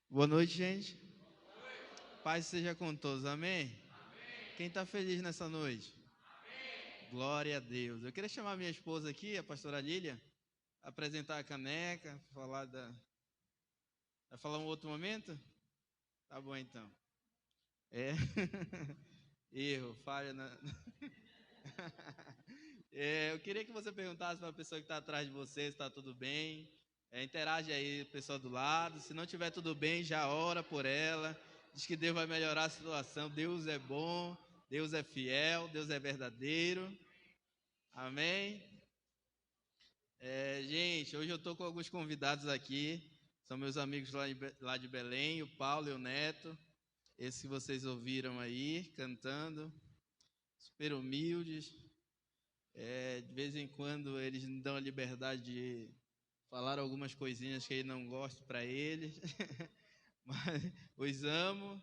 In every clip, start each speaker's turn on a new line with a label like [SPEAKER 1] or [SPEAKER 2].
[SPEAKER 1] Boa noite, gente. Paz seja com todos, amém? Quem está feliz nessa noite? Glória a Deus. Eu queria chamar minha esposa aqui, a pastora Lília, apresentar a caneca, Vai falar um outro momento? Tá bom, então. É. Erro, falha na. Eu queria que você perguntasse para a pessoa que está atrás de você se está tudo bem. Interage aí, pessoal do lado. Se não estiver tudo bem, já ora por ela. Diz que Deus vai melhorar a situação. Deus é bom, Deus é fiel, Deus é verdadeiro. Amém? Gente, hoje eu estou com alguns convidados aqui. São meus amigos lá de Belém, o Paulo e o Neto. Esses que vocês ouviram aí, cantando. Super humildes. De vez em quando eles me dão a liberdade de falar algumas coisinhas que eu não gosto para eles. Mas os amo.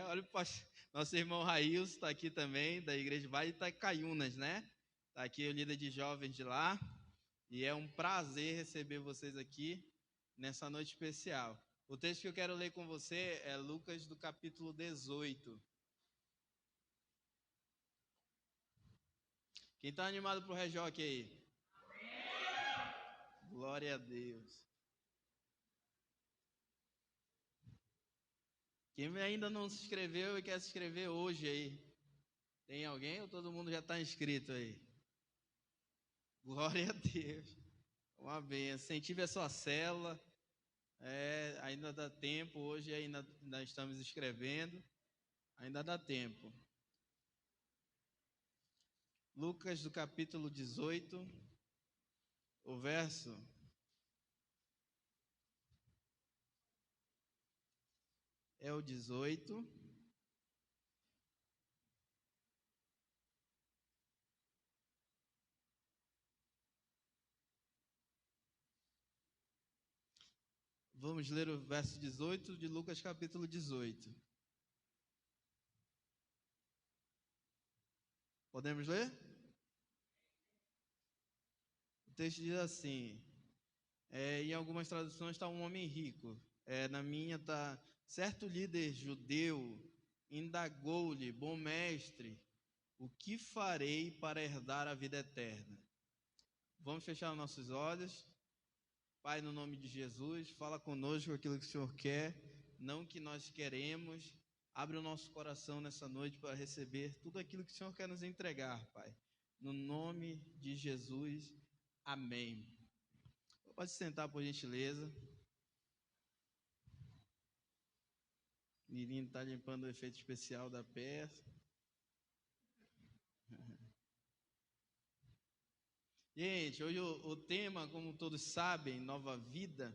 [SPEAKER 1] Olha o nosso irmão Raílson está aqui também, da Igreja Vale de Itacaiunas, né? Está aqui o líder de jovens de lá. E é um prazer receber vocês aqui nessa noite especial. O texto que eu quero ler com você é Lucas do capítulo 18. Quem está animado para o Rejoque aí? Glória a Deus. Quem ainda não se inscreveu e quer se inscrever hoje aí? Tem alguém ou todo mundo já está inscrito aí? Glória a Deus. Uma benção. Incentive a sua célula. Ainda dá tempo. Hoje ainda estamos escrevendo. Ainda dá tempo. Lucas do capítulo 18, o verso é o 18. Vamos ler o verso 18 de Lucas capítulo 18. Podemos ler? O texto diz assim, em algumas traduções está um homem rico. Na minha está, certo líder judeu indagou-lhe, bom mestre, o que farei para herdar a vida eterna? Vamos fechar os nossos olhos. Pai, no nome de Jesus, fala conosco aquilo que o Senhor quer, não o que nós queremos. Abre o nosso coração nessa noite para receber tudo aquilo que o Senhor quer nos entregar, Pai. No nome de Jesus, amém. Pode se sentar, por gentileza. Mirinho está limpando o efeito especial da peça. Gente, hoje o tema, como todos sabem, Nova Vida,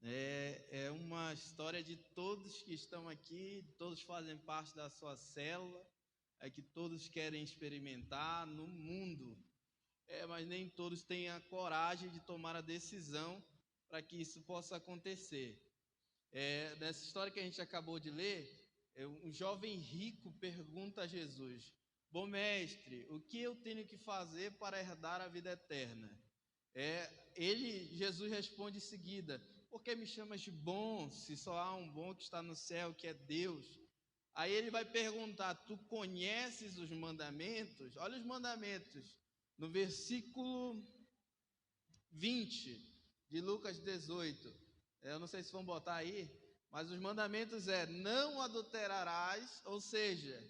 [SPEAKER 1] é uma história de todos que estão aqui, todos fazem parte da sua célula, que todos querem experimentar no mundo, mas nem todos têm a coragem de tomar a decisão para que isso possa acontecer. Nessa história que a gente acabou de ler, um jovem rico pergunta a Jesus: bom mestre, o que eu tenho que fazer para herdar a vida eterna? Jesus responde em seguida: por que me chamas de bom, se só há um bom que está no céu, que é Deus? Aí ele vai perguntar: tu conheces os mandamentos? Olha os mandamentos, no versículo 20 de Lucas 18. Eu não sei se vão botar aí, mas os mandamentos não adulterarás, ou seja,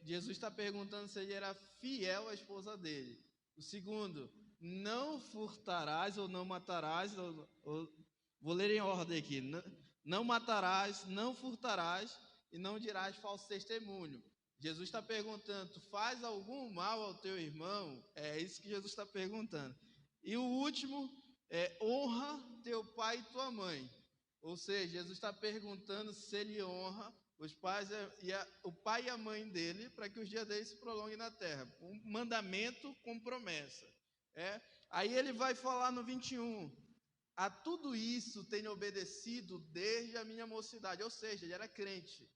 [SPEAKER 1] Jesus está perguntando se ele era fiel à esposa dele. O segundo, não furtarás ou não matarás, vou ler em ordem aqui, não matarás, não furtarás e não dirás falso testemunho. Jesus está perguntando, tu faz algum mal ao teu irmão? É isso que Jesus está perguntando. E o último honra teu pai e tua mãe. Ou seja, Jesus está perguntando se ele honra os pais o pai e a mãe dele para que os dias dele se prolonguem na terra. Um mandamento com promessa. Aí ele vai falar no 21, a tudo isso tenho obedecido desde a minha mocidade. Ou seja, ele era crente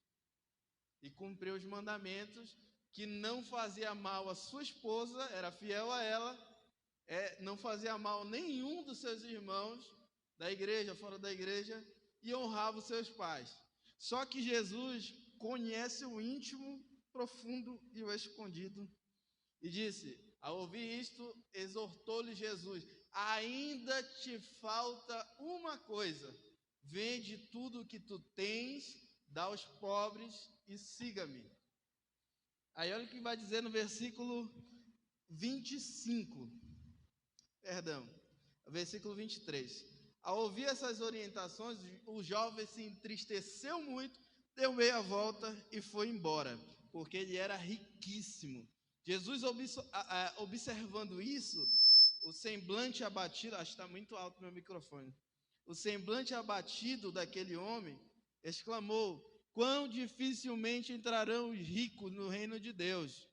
[SPEAKER 1] e cumpriu os mandamentos, que não fazia mal à sua esposa, era fiel a ela, não fazia mal a nenhum dos seus irmãos, da igreja, fora da igreja, e honrava os seus pais. Só que Jesus conhece o íntimo, profundo e o escondido. E disse, ao ouvir isto, exortou-lhe Jesus, ainda te falta uma coisa, vende tudo o que tu tens, dá aos pobres e siga-me. Aí olha o que vai dizer no versículo 25, versículo 23. Ao ouvir essas orientações, o jovem se entristeceu muito, deu meia volta e foi embora, porque ele era riquíssimo. Jesus, observando isso, o semblante abatido, acho que está muito alto meu microfone, o semblante abatido daquele homem, exclamou, quão dificilmente entrarão os ricos no reino de Deus.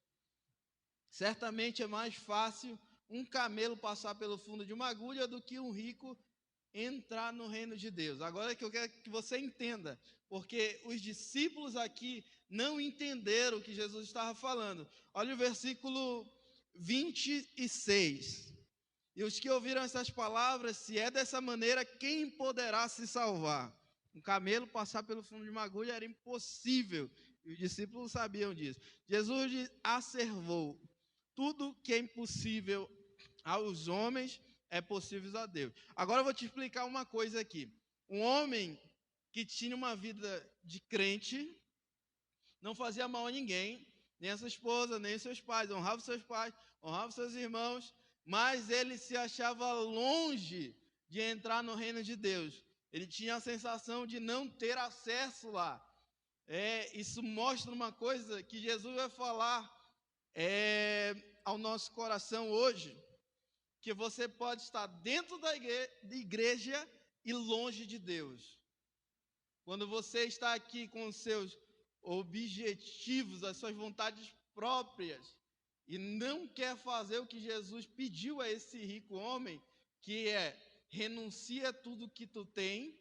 [SPEAKER 1] Certamente é mais fácil um camelo passar pelo fundo de uma agulha do que um rico entrar no reino de Deus. Agora que eu quero que você entenda, porque os discípulos aqui não entenderam o que Jesus estava falando. Olha o versículo 26. E os que ouviram essas palavras, se é dessa maneira, quem poderá se salvar? Um camelo passar pelo fundo de uma agulha era impossível, e os discípulos sabiam disso. Jesus asservou, tudo que é impossível aos homens é possível a Deus. Agora eu vou te explicar uma coisa aqui. Um homem que tinha uma vida de crente, não fazia mal a ninguém, nem a sua esposa, nem os seus pais, honrava seus pais, honrava seus irmãos, mas ele se achava longe de entrar no reino de Deus. Ele tinha a sensação de não ter acesso lá. Isso mostra uma coisa que Jesus vai falar ao nosso coração hoje, que você pode estar dentro da igreja e longe de Deus. Quando você está aqui com os seus objetivos, as suas vontades próprias, e não quer fazer o que Jesus pediu a esse rico homem, que renuncia tudo que tu tem,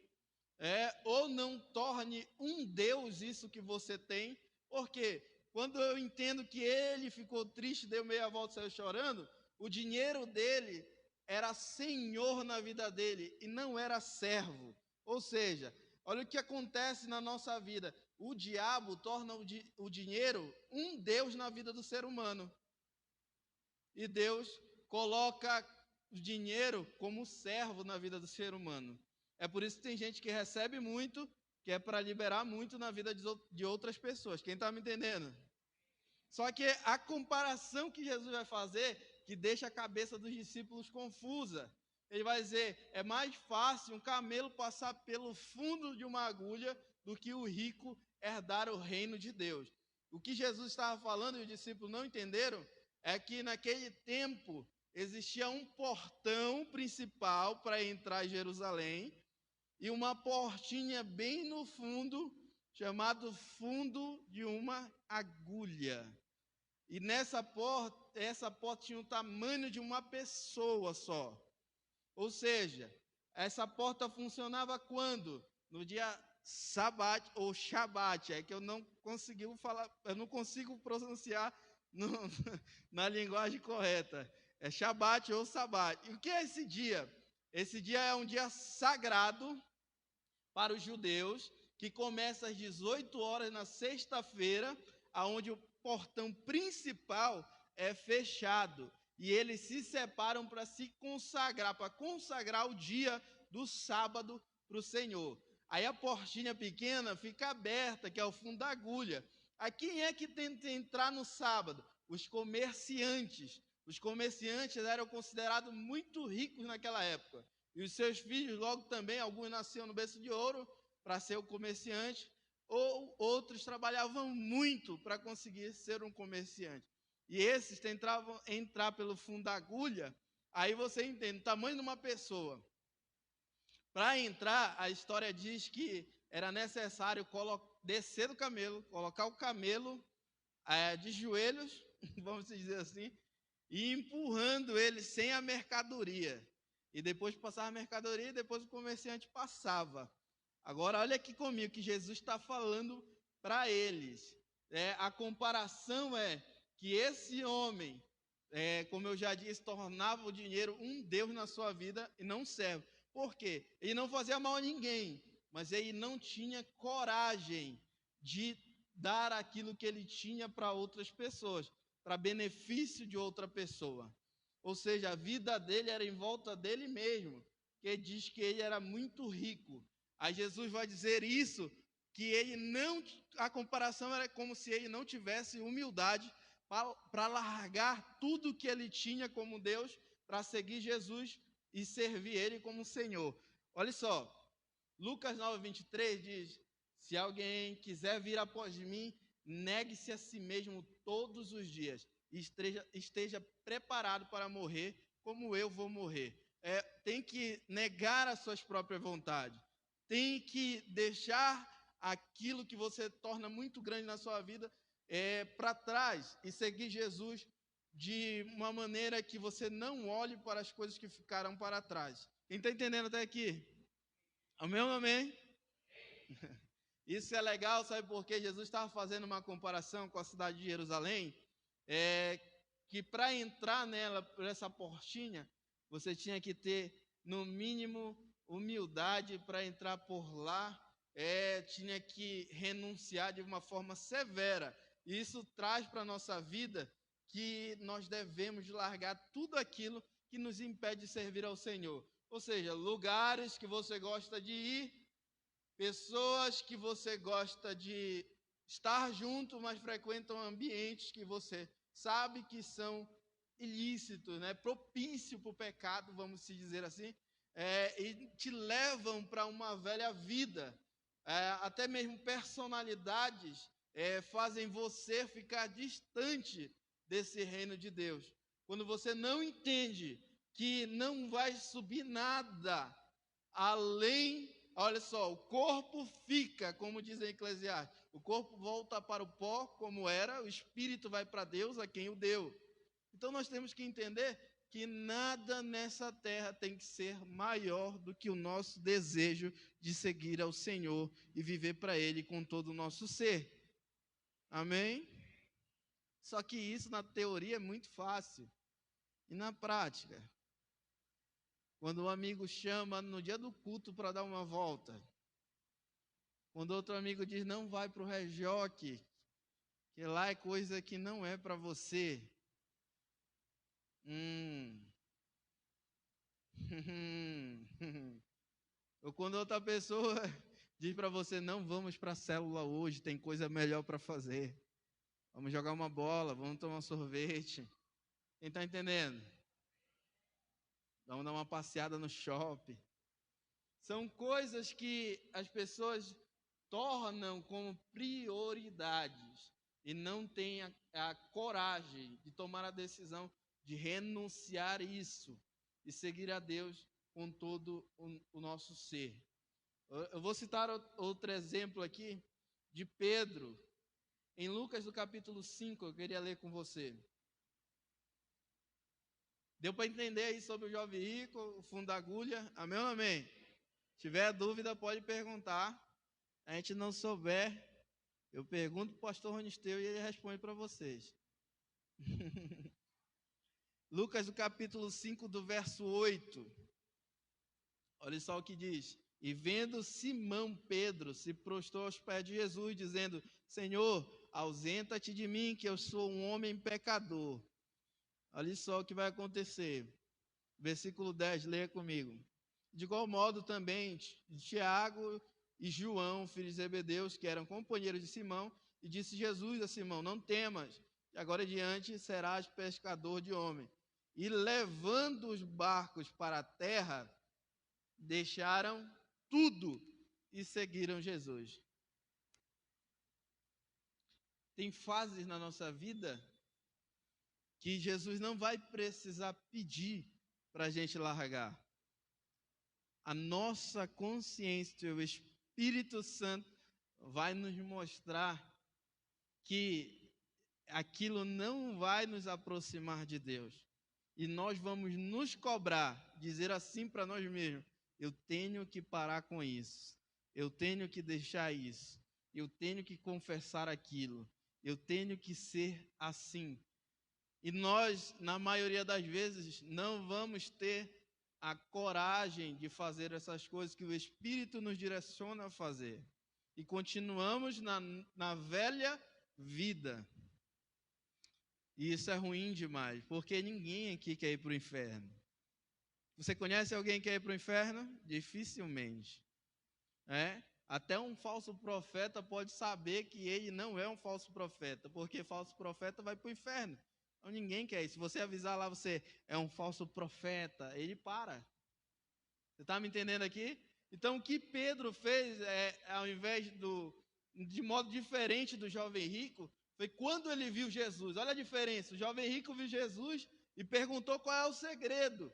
[SPEAKER 1] ou não torne um Deus isso que você tem, porque quando eu entendo que ele ficou triste, deu meia volta e saiu chorando, o dinheiro dele era senhor na vida dele e não era servo. Ou seja, olha o que acontece na nossa vida. O diabo torna o dinheiro um Deus na vida do ser humano. E Deus coloca o dinheiro como servo na vida do ser humano. É por isso que tem gente que recebe muito, que é para liberar muito na vida de outras pessoas. Quem está me entendendo? Só que a comparação que Jesus vai fazer, que deixa a cabeça dos discípulos confusa. Ele vai dizer, é mais fácil um camelo passar pelo fundo de uma agulha do que o rico herdar o reino de Deus. O que Jesus estava falando e os discípulos não entenderam é que naquele tempo existia um portão principal para entrar em Jerusalém e uma portinha bem no fundo, chamado fundo de uma agulha. E essa porta tinha o tamanho de uma pessoa só. Ou seja, essa porta funcionava quando? No dia Sabat ou Shabat, que eu não consigo pronunciar na linguagem correta. É Shabat ou Sabat. E o que é esse dia? Esse dia é um dia sagrado para os judeus, que começa às 18 horas na sexta-feira, aonde o portão principal é fechado. E eles se separam para se consagrar, para consagrar o dia do sábado para o Senhor. Aí a portinha pequena fica aberta, que é o fundo da agulha. Aí quem é que tenta entrar no sábado? Os comerciantes. Os comerciantes eram considerados muito ricos naquela época. E os seus filhos, logo também, alguns nasciam no berço de ouro para ser o comerciante, ou outros trabalhavam muito para conseguir ser um comerciante. E esses tentavam entrar pelo fundo da agulha. Aí você entende, o tamanho de uma pessoa. Para entrar, a história diz que era necessário descer do camelo, colocar o camelo de joelhos, vamos dizer assim, e empurrando ele sem a mercadoria. E depois passava a mercadoria e depois o comerciante passava. Agora olha aqui comigo que Jesus está falando para eles. A comparação é que esse homem, como eu já disse, tornava o dinheiro um Deus na sua vida e não servo. Por quê? Ele não fazia mal a ninguém, mas ele não tinha coragem de dar aquilo que ele tinha para outras pessoas, para benefício de outra pessoa. Ou seja, a vida dele era em volta dele mesmo, que diz que ele era muito rico. Aí Jesus vai dizer isso, que ele não, a comparação era como se ele não tivesse humildade para largar tudo que ele tinha como Deus, para seguir Jesus e servir ele como Senhor. Olha só, Lucas 9:23 diz: se alguém quiser vir após mim, negue-se a si mesmo todos os dias e esteja preparado para morrer, como eu vou morrer. Tem que negar as suas próprias vontades, tem que deixar aquilo que você torna muito grande na sua vida para trás e seguir Jesus de uma maneira que você não olhe para as coisas que ficaram para trás. Quem está entendendo até aqui? Amém ou amém? Isso é legal, sabe por quê? Jesus estava fazendo uma comparação com a cidade de Jerusalém, que para entrar nela, por essa portinha, você tinha que ter, no mínimo, humildade para entrar por lá, tinha que renunciar de uma forma severa. E isso traz para a nossa vida que nós devemos largar tudo aquilo que nos impede de servir ao Senhor. Ou seja, lugares que você gosta de ir, pessoas que você gosta de estar junto, mas frequentam ambientes que você sabe que são ilícitos, né? Propício para o pecado, vamos se dizer assim, e te levam para uma velha vida. Até mesmo personalidades fazem você ficar distante desse reino de Deus. Quando você não entende que não vai subir nada além, olha só, o corpo fica, como diz em Eclesiastes, o corpo volta para o pó como era, o espírito vai para Deus, a quem o deu. Então nós temos que entender que nada nessa terra tem que ser maior do que o nosso desejo de seguir ao Senhor e viver para Ele com todo o nosso ser. Amém? Só que isso na teoria é muito fácil. E na prática? Quando um amigo chama no dia do culto para dar uma volta. Quando outro amigo diz, não vai para o Rejoque, que lá é coisa que não é para você. Ou quando outra pessoa diz para você, não vamos para a célula hoje, tem coisa melhor para fazer. Vamos jogar uma bola, vamos tomar um sorvete. Quem está entendendo? Vamos dar uma passeada no shopping. São coisas que as pessoas tornam como prioridades e não têm a coragem de tomar a decisão de renunciar isso e seguir a Deus com todo o nosso ser. Eu vou citar outro exemplo aqui de Pedro, em Lucas do capítulo 5, eu queria ler com você. Deu para entender aí sobre o jovem rico, o fundo da agulha? Amém ou não amém? Se tiver dúvida, pode perguntar. A gente não souber, eu pergunto para o pastor Ronisteu e ele responde para vocês. Lucas do capítulo 5, do verso 8. Olha só o que diz. E vendo Simão Pedro, se prostrou aos pés de Jesus, dizendo, Senhor, ausenta-te de mim, que eu sou um homem pecador. Olha só o que vai acontecer. Versículo 10, leia comigo. De igual modo também, Tiago e João, filhos de Zebedeus, que eram companheiros de Simão, e disse Jesus a Simão, não temas, de agora em diante serás pescador de homem. E levando os barcos para a terra, deixaram tudo e seguiram Jesus. Tem fases na nossa vida que Jesus não vai precisar pedir para a gente largar. A nossa consciência, o Espírito Santo vai nos mostrar que aquilo não vai nos aproximar de Deus. E nós vamos nos cobrar, dizer assim para nós mesmos, eu tenho que parar com isso, eu tenho que deixar isso, eu tenho que confessar aquilo, eu tenho que ser assim. E nós, na maioria das vezes, não vamos ter a coragem de fazer essas coisas que o Espírito nos direciona a fazer. E continuamos na velha vida. E isso é ruim demais, porque ninguém aqui quer ir para o inferno. Você conhece alguém que quer ir para o inferno? Dificilmente. Até um falso profeta pode saber que ele não é um falso profeta, porque falso profeta vai para o inferno. Então ninguém quer isso. Se você avisar lá, você é um falso profeta, ele para. Você está me entendendo aqui? Então o que Pedro fez, ao invés de modo diferente do jovem rico, foi quando ele viu Jesus. Olha a diferença, o jovem rico viu Jesus e perguntou qual é o segredo.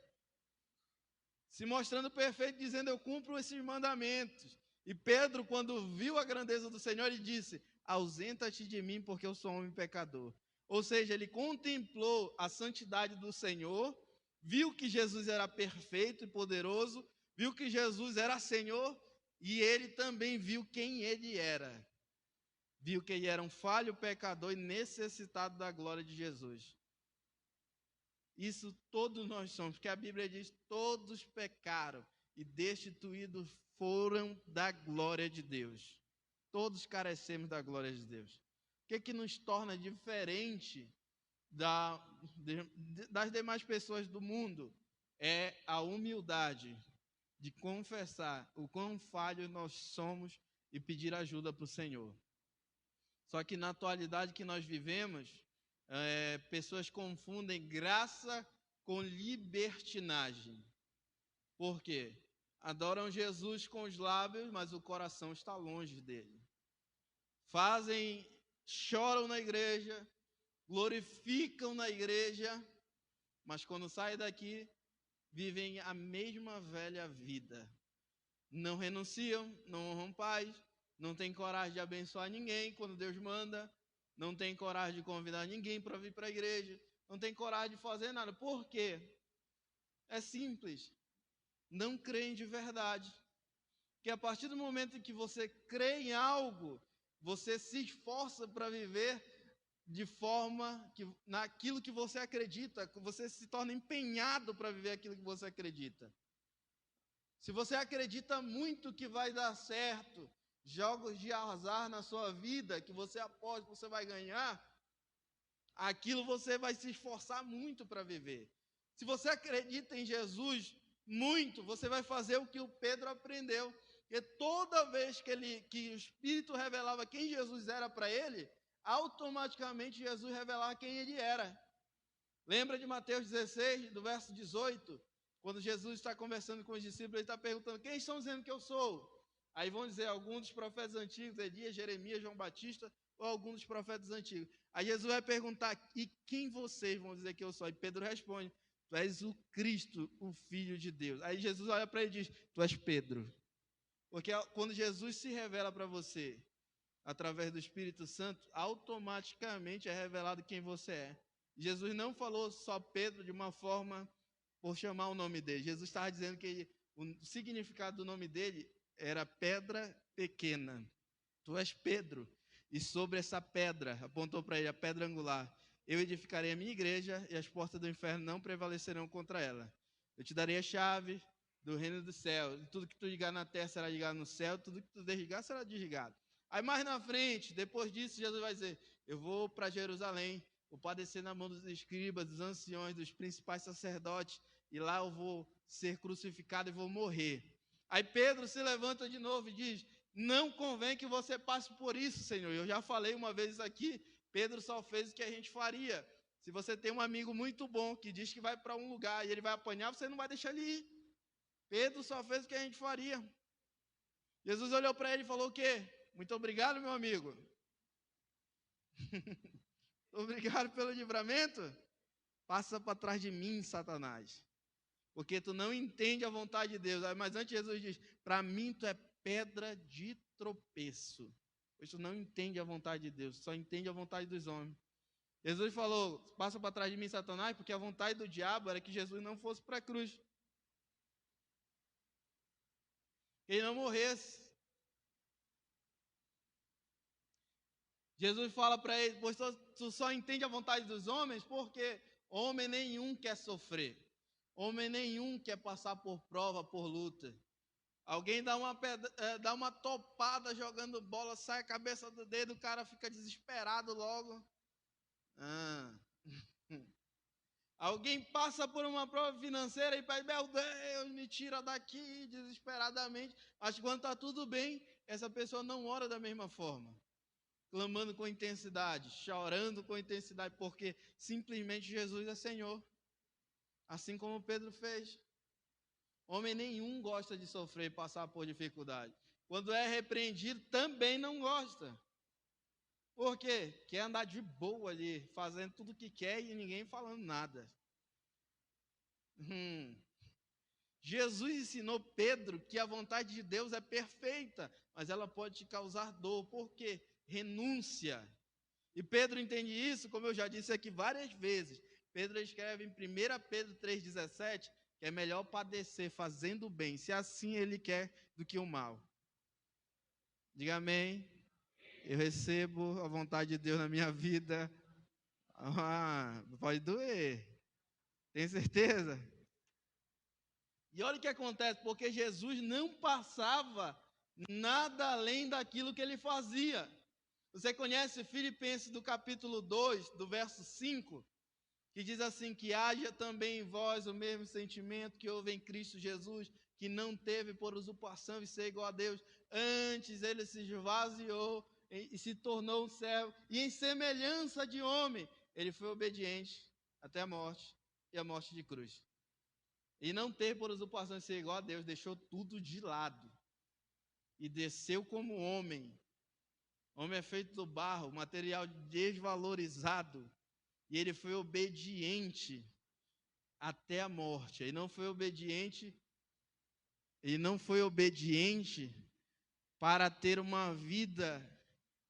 [SPEAKER 1] Se mostrando perfeito, dizendo, eu cumpro esses mandamentos. E Pedro, quando viu a grandeza do Senhor, ele disse, ausenta-te de mim, porque eu sou homem pecador. Ou seja, ele contemplou a santidade do Senhor, viu que Jesus era perfeito e poderoso, viu que Jesus era Senhor, e ele também viu quem ele era. Viu que ele era um falho pecador e necessitado da glória de Jesus. Isso todos nós somos, porque a Bíblia diz, todos pecaram e destituídos foram da glória de Deus. Todos carecemos da glória de Deus. O que nos torna diferente das demais pessoas do mundo? É a humildade de confessar o quão falhos nós somos e pedir ajuda para o Senhor. Só que na atualidade que nós vivemos, pessoas confundem graça com libertinagem. Por quê? Adoram Jesus com os lábios, mas o coração está longe dele. Choram na igreja, glorificam na igreja, mas quando saem daqui, vivem a mesma velha vida. Não renunciam, não honram pais, não têm coragem de abençoar ninguém quando Deus manda, não têm coragem de convidar ninguém para vir para a igreja, não têm coragem de fazer nada. Por quê? É simples. Não creem de verdade. Porque a partir do momento em que você crê em algo, você se esforça para viver de forma naquilo que você acredita, você se torna empenhado para viver aquilo que você acredita. Se você acredita muito que vai dar certo, jogos de azar na sua vida, que você aposta que você vai ganhar, aquilo você vai se esforçar muito para viver. Se você acredita em Jesus muito, você vai fazer o que o Pedro aprendeu. Porque toda vez que o Espírito revelava quem Jesus era para ele, automaticamente Jesus revelava quem ele era. Lembra de Mateus 16, do verso 18? Quando Jesus está conversando com os discípulos, ele está perguntando, quem estão dizendo que eu sou? Aí vão dizer alguns dos profetas antigos, Elias, Jeremias, João Batista, ou alguns dos profetas antigos. Aí Jesus vai perguntar, e quem vocês vão dizer que eu sou? E Pedro responde, tu és o Cristo, o Filho de Deus. Aí Jesus olha para ele e diz, tu és Pedro. Porque quando Jesus se revela para você, através do Espírito Santo, automaticamente é revelado quem você é. Jesus não falou só Pedro de uma forma por chamar o nome dele. Jesus estava dizendo que o significado do nome dele era pedra pequena. Tu és Pedro, e sobre essa pedra, apontou para ele a pedra angular, eu edificarei a minha igreja e as portas do inferno não prevalecerão contra ela. Eu te darei a chave do reino do céu. Tudo que tu ligar na terra será ligado no céu, tudo que tu desligar será desligado. Aí mais na frente, depois disso, Jesus vai dizer, eu vou para Jerusalém, vou padecer na mão dos escribas, dos anciões, dos principais sacerdotes, e lá eu vou ser crucificado e vou morrer. Aí Pedro se levanta de novo e diz, não convém que você passe por isso, Senhor. Eu já falei uma vez aqui, Pedro só fez o que a gente faria. Se você tem um amigo muito bom que diz que vai para um lugar e ele vai apanhar, você não vai deixar ele ir. Pedro só fez o que a gente faria. Jesus olhou para ele e falou o quê? Muito obrigado, meu amigo. Obrigado pelo livramento. Passa para trás de mim, Satanás. Porque tu não entende a vontade de Deus. Mas antes Jesus diz, para mim tu é pedra de tropeço. Pois tu não entende a vontade de Deus, só entende a vontade dos homens. Jesus falou, passa para trás de mim, Satanás, porque a vontade do diabo era que Jesus não fosse para a cruz. Que ele não morresse. Jesus fala para ele, pois tu só entende a vontade dos homens, porque homem nenhum quer sofrer. Homem nenhum quer passar por prova, por luta. Alguém dá uma topada jogando bola, sai a cabeça do dedo, o cara fica desesperado logo. Alguém passa por uma prova financeira e pede, meu Deus, me tira daqui desesperadamente. Mas quando está tudo bem, essa pessoa não ora da mesma forma. Clamando com intensidade, chorando com intensidade, porque simplesmente Jesus é Senhor. Assim como Pedro fez. Homem nenhum gosta de sofrer e passar por dificuldade. Quando é repreendido, também não gosta. Por quê? Quer andar de boa ali, fazendo tudo o que quer e ninguém falando nada. Jesus ensinou Pedro que a vontade de Deus é perfeita, mas ela pode te causar dor. Por quê? Renúncia. E Pedro entende isso, como eu já disse aqui várias vezes. Pedro escreve em 1 Pedro 3,17, que é melhor padecer fazendo o bem, se assim ele quer, do que o mal. Diga amém. Eu recebo a vontade de Deus na minha vida. Pode doer. Tem certeza? E olha o que acontece, porque Jesus não passava nada além daquilo que ele fazia. Você conhece Filipenses do capítulo 2, do verso 5, que diz assim, que haja também em vós o mesmo sentimento que houve em Cristo Jesus, que não teve por usurpação e ser igual a Deus, antes ele se esvaziou e se tornou um servo, e em semelhança de homem, ele foi obediente até a morte, e a morte de cruz. E não ter por usurpação e ser igual a Deus, deixou tudo de lado, e desceu como homem. Homem é feito do barro, material desvalorizado, e ele foi obediente até a morte. Ele não foi obediente para ter uma vida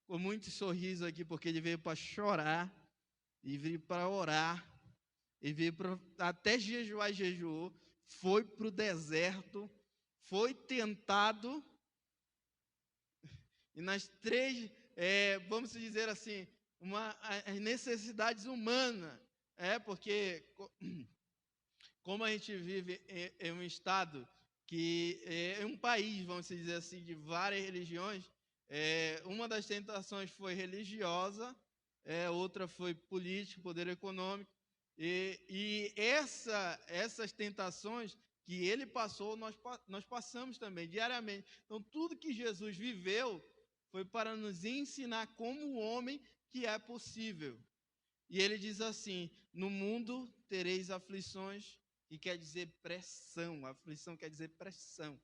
[SPEAKER 1] com muito sorriso aqui, porque ele veio para chorar, e veio para orar, e veio para até jejuar e jejuou, foi para o deserto, foi tentado, e nas três, vamos dizer assim, as necessidades humanas, porque como a gente vive em um estado que é um país, vamos dizer assim, de várias religiões, uma das tentações foi religiosa, outra foi política, poder econômico, e essas tentações que ele passou, nós passamos também diariamente. Então, tudo que Jesus viveu foi para nos ensinar como homem que é possível. E ele diz assim, no mundo tereis aflições, que quer dizer pressão, aflição quer dizer pressão.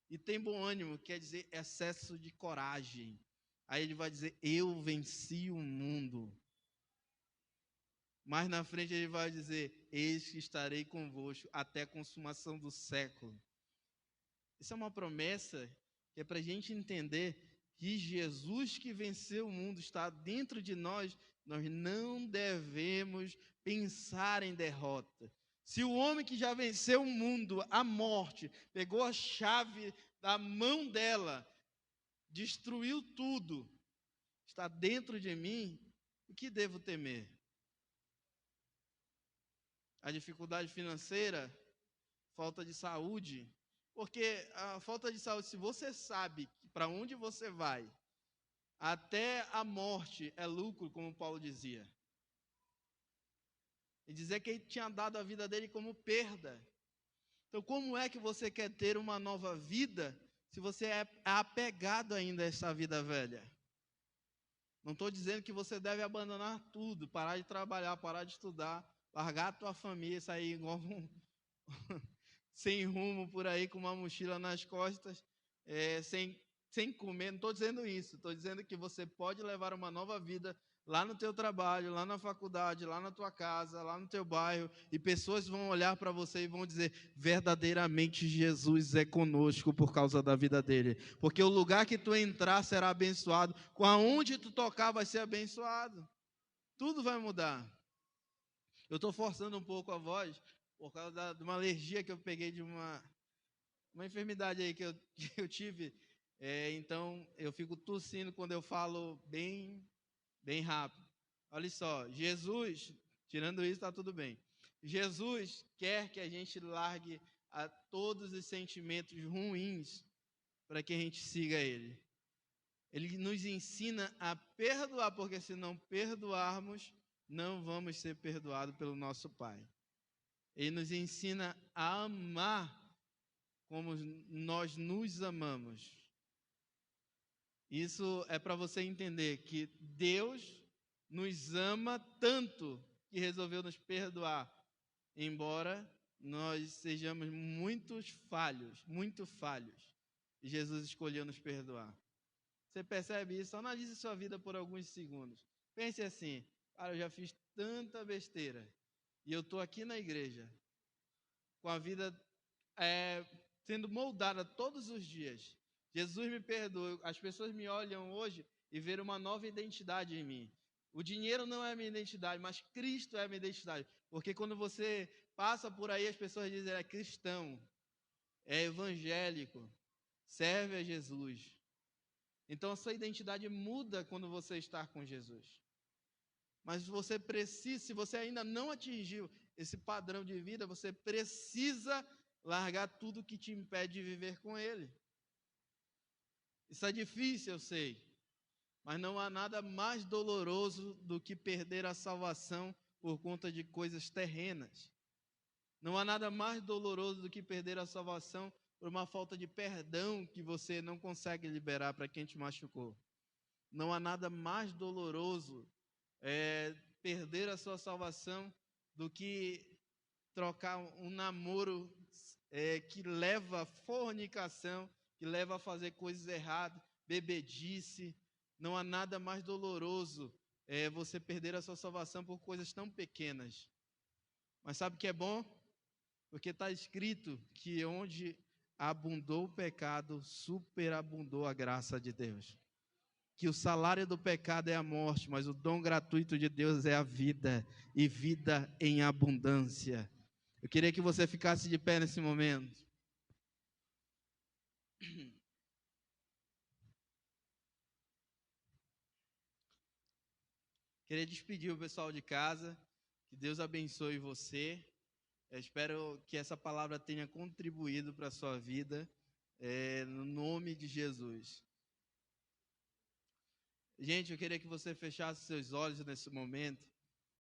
[SPEAKER 1] E tem bom ânimo, quer dizer excesso de coragem. Aí ele vai dizer, eu venci o mundo. Mais na frente ele vai dizer, eis que estarei convosco até a consumação do século. Isso é uma promessa que é para a gente entender que Jesus que venceu o mundo está dentro de nós, nós não devemos pensar em derrota. Se o homem que já venceu o mundo, a morte, pegou a chave da mão dela, destruiu tudo, está dentro de mim, o que devo temer? A dificuldade financeira, falta de saúde, porque a falta de saúde, se você sabe para onde você vai, até a morte é lucro, como Paulo dizia. E dizer que ele tinha dado a vida dele como perda. Então, como é que você quer ter uma nova vida se você é apegado ainda a essa vida velha? Não estou dizendo que você deve abandonar tudo, parar de trabalhar, parar de estudar, largar a tua família, sair igual sem rumo por aí, com uma mochila nas costas, sem comer. Não estou dizendo isso, estou dizendo que você pode levar uma nova vida lá no teu trabalho, lá na faculdade, lá na tua casa, lá no teu bairro, e pessoas vão olhar para você e vão dizer, verdadeiramente Jesus é conosco por causa da vida dele, porque o lugar que tu entrar será abençoado, com aonde tu tocar vai ser abençoado, tudo vai mudar. Eu estou forçando um pouco a voz, por causa de uma alergia que eu peguei de uma enfermidade aí que eu tive, então eu fico tossindo quando eu falo bem rápido. Olha só, Jesus, tirando isso, está tudo bem. Jesus quer que a gente largue a todos os sentimentos ruins para que a gente siga Ele. Ele nos ensina a perdoar, porque se não perdoarmos, não vamos ser perdoados pelo nosso Pai. Ele nos ensina a amar como nós nos amamos. Isso é para você entender que Deus nos ama tanto que resolveu nos perdoar, embora nós sejamos muito falhos, e Jesus escolheu nos perdoar. Você percebe isso? Analise sua vida por alguns segundos. Pense assim, cara, eu já fiz tanta besteira, e eu estou aqui na igreja, com a vida sendo moldada todos os dias. Jesus me perdoa, as pessoas me olham hoje e veem uma nova identidade em mim. O dinheiro não é a minha identidade, mas Cristo é a minha identidade. Porque quando você passa por aí, as pessoas dizem, é cristão, é evangélico, serve a Jesus. Então a sua identidade muda quando você está com Jesus. Mas você precisa, se você ainda não atingiu esse padrão de vida, você precisa largar tudo que te impede de viver com Ele. Isso é difícil, eu sei, mas não há nada mais doloroso do que perder a salvação por conta de coisas terrenas. Não há nada mais doloroso do que perder a salvação por uma falta de perdão que você não consegue liberar para quem te machucou. Não há nada mais doloroso perder a sua salvação do que trocar um namoro que leva à fornicação, que leva a fazer coisas erradas, bebedice. Não há nada mais doloroso você perder a sua salvação por coisas tão pequenas. Mas sabe o que é bom? Porque está escrito que onde abundou o pecado, superabundou a graça de Deus. Que o salário do pecado é a morte, mas o dom gratuito de Deus é a vida, e vida em abundância. Eu queria que você ficasse de pé nesse momento. Queria despedir o pessoal de casa, que Deus abençoe você. Eu espero que essa palavra tenha contribuído para a sua vida, no nome de Jesus. Gente, eu queria que você fechasse seus olhos nesse momento.